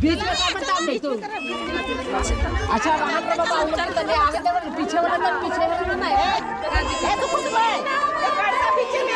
बीच में का बताओ नहीं तो अच्छा वहां पे बाबा उधर तने आगे दे पीछे वाला ना है तो खुद में एक ऐसा पीछे में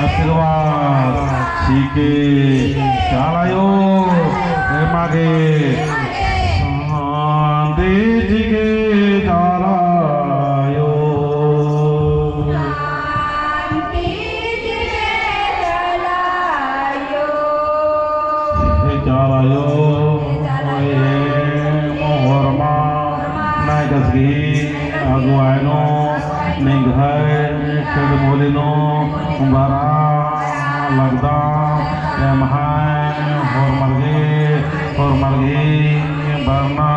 आशीर्वाद सीखे चालायो मागे शांति के चालायो चालायो मोहरमा नाय कसगी अगुआनो निघाय कदमोलिनो उम्बारा लगदा महान और मर्गे बरना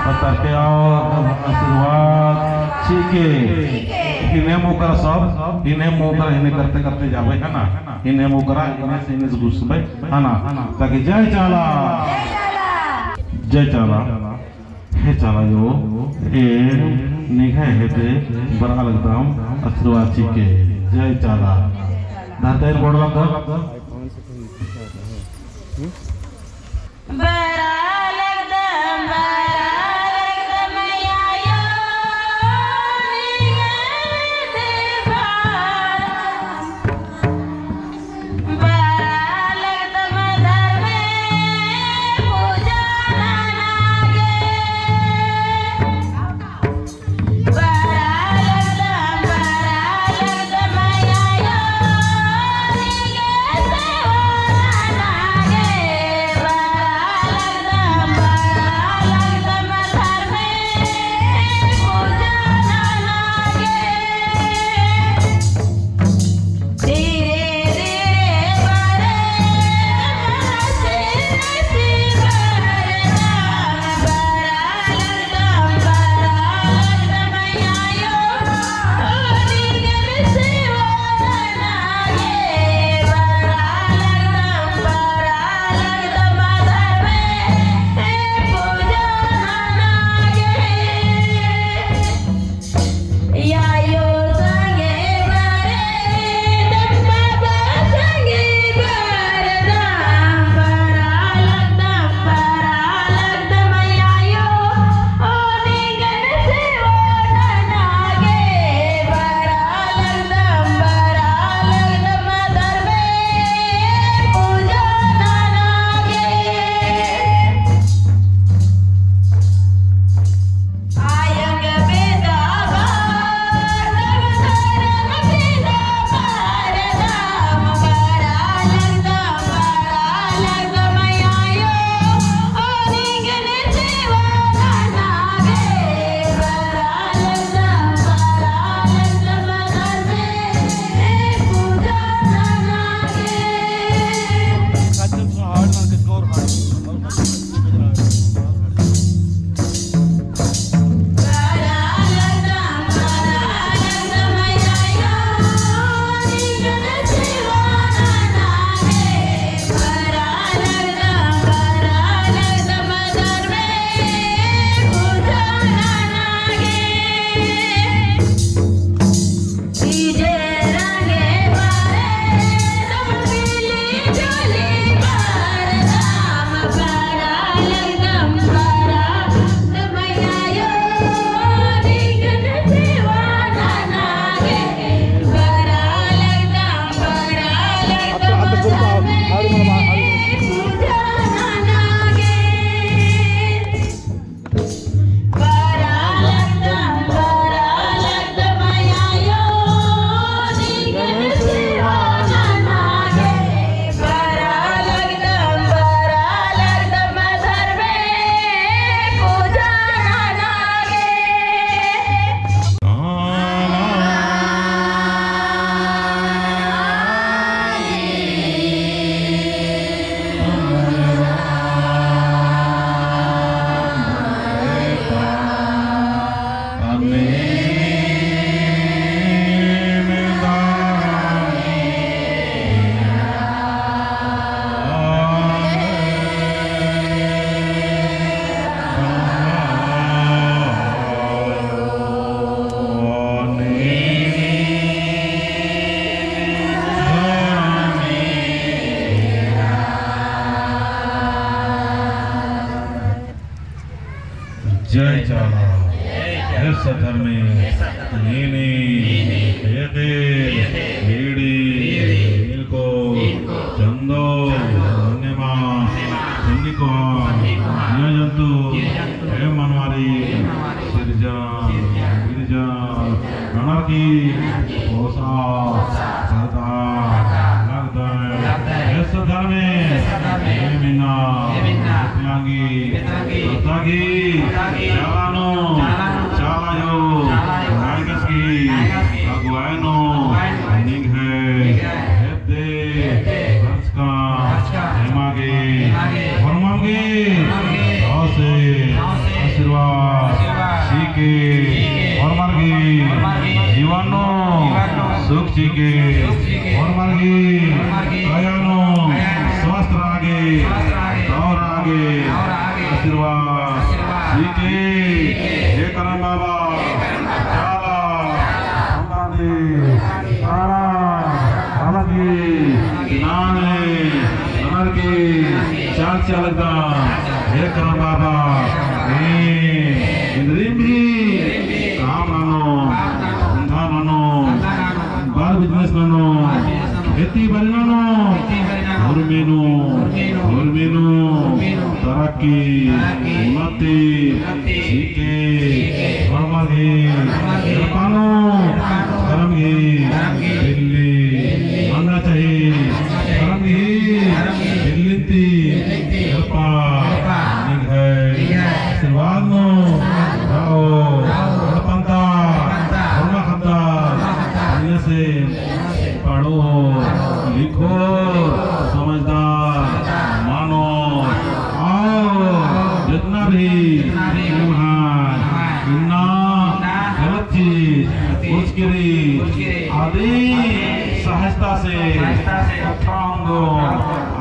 बताते आशीर्वाद सीखे इन्हें मुकर सब इन्हें मुकर इन्हें करते करते जावे है ना इन्हें मुकरा इन्हें से इन्हें घुस भाई है ना ताकि जय चाला हे चाला जो ये निगाह है ते बड़ा लगता हूँ आशीर्वाद सीखे जय चाला दाता इन बोल रहा था ऐसा धर्मे नीने एके ईडी इनको चंदो अन्यमा सन्निको नियजंतु हे मनवारी सिरजा गिरिजा रणकी ओसा सरदा लगदा ऐसा धर्मे मीना पियांगी तागी चालानो चालायो नायकस्की अगुआनो निघे हेदे हर्षका हेमागे फरमागे आसे आशीर्वाद सीके फरमागे जीवानो सुख सीके फरमागे कायानो स्वास्थ्य आगे और आगे आशीर्वाद सीके हे करम बाबा चाला हमारे सारा अलगी नाने नमर की चाल चालता हे करम बाबा इंद्रिम भी काम नानो धंधा नानो बार बिजनेस नानो खेती बाड़ी नानो धर्मेनु तरक्की उन्नति सीखे फरमागे पानो धर्मगे दिल्ली आना चाहिए धर्मगे दिल्ली कृपा निघे आशीर्वाद नो राओ पंता धर्म खंता अन्य से पढ़ो लिखो समझदार मानो आओ जितना भी इन्ना गलत चीज मुश्किल आदि सहजता से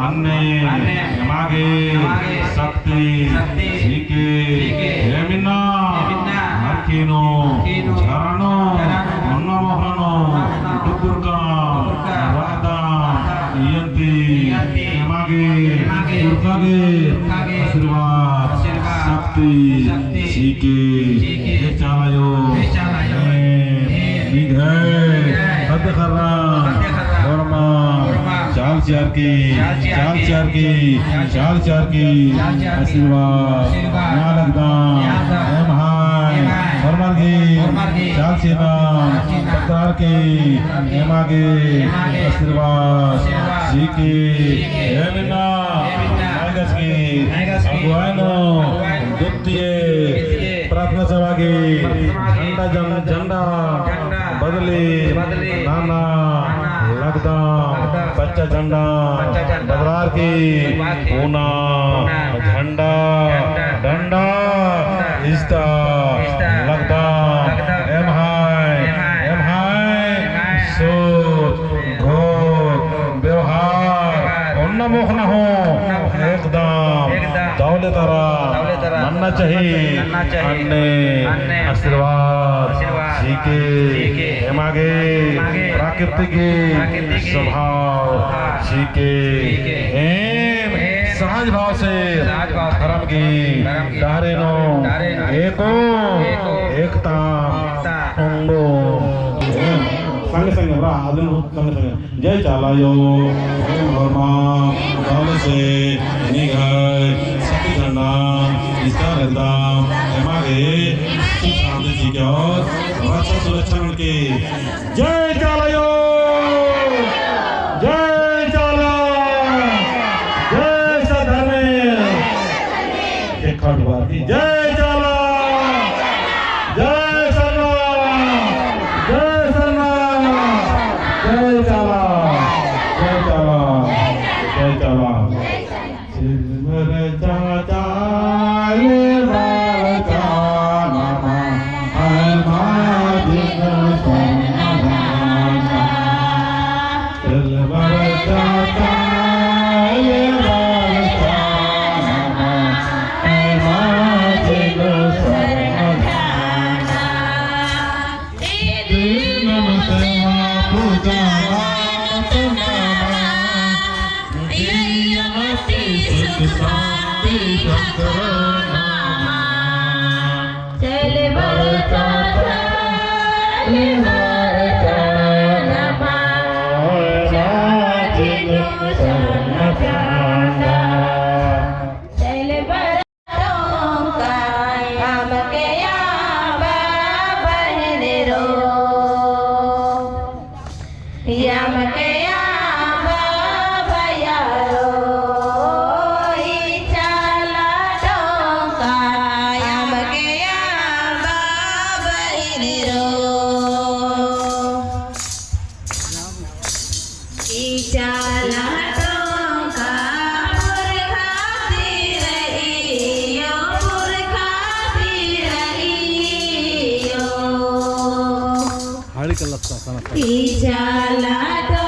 अन्य मागे शक्ति सीखे हेमिना हकीनो झरानो अन्नमोहनो दुर्गा राधा यंती मागे दुर्गागे आशीर्वाद शक्ति सीखे हे चालायो निघे हद खर्रा वर्मा चाल चार की आशीर्वाद नालकदान हे महान फरमागे चाल सेना पत्थर के हेमागे आशीर्वाद सीखे हे मिना नायकस की अगुआनो दुत्तिये प्रार्थना सभागे झंडा बदले नाना लगदा बच्चा झंडा बदलार की पूना झंडा डंडा इस्ता लगदा एम हाय सोच घोर व्यवहार उन्नमुख न हो एकदम दौले तारा मानना चाहिए अन्य आशीर्वाद सीखे हेमागे प्राकृतिक स्वभाव सीखे एम सहज भाव से धर्म की दारेनो एको एकता अंगो संग जय चालायो से निघाय सती झंडा इसका रद्दाम हमारे शांति की और रक्षा सुरक्षा के जय चालायो जय चाला जय सधर्मे एक खट बार की जय चाला जय सरना जय सरना जय चाला जय चाला जय चाला चल बरसा हाड़ी का लत्ता जाला